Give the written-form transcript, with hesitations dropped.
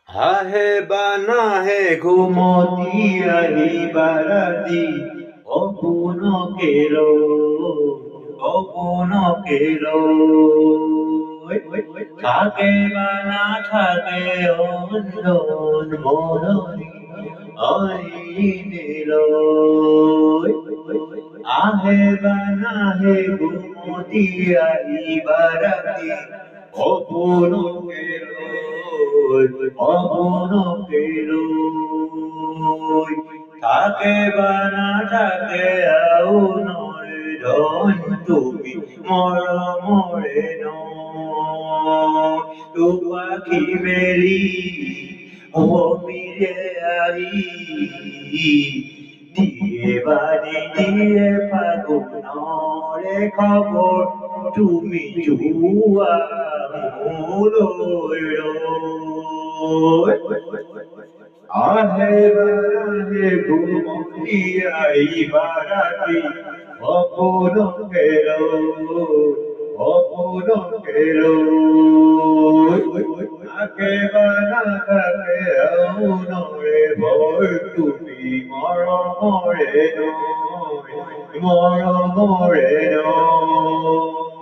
आहे বানা হে ঘুমতি আহি বারাতি অপুন কেলো থাকে বানা থাকে অন্ধন মরণি আইনিল आहे বানা হে ঘুমতি আহি বারাতি অপুন থাকে বানা থাকে আউনরে ধন তুমি মরমরে তো পাখি মেলি অমিরে আহি দিয়ে বাড়ি দিয়ে ফাগুনরে খবর তুমি জুয়া মুলোয় आहे বারাহে ঘুমতি আই বারাতি অপুন কেলো থাকে বানা থাকে আউনরে ভয় তুমি মরমরে নয়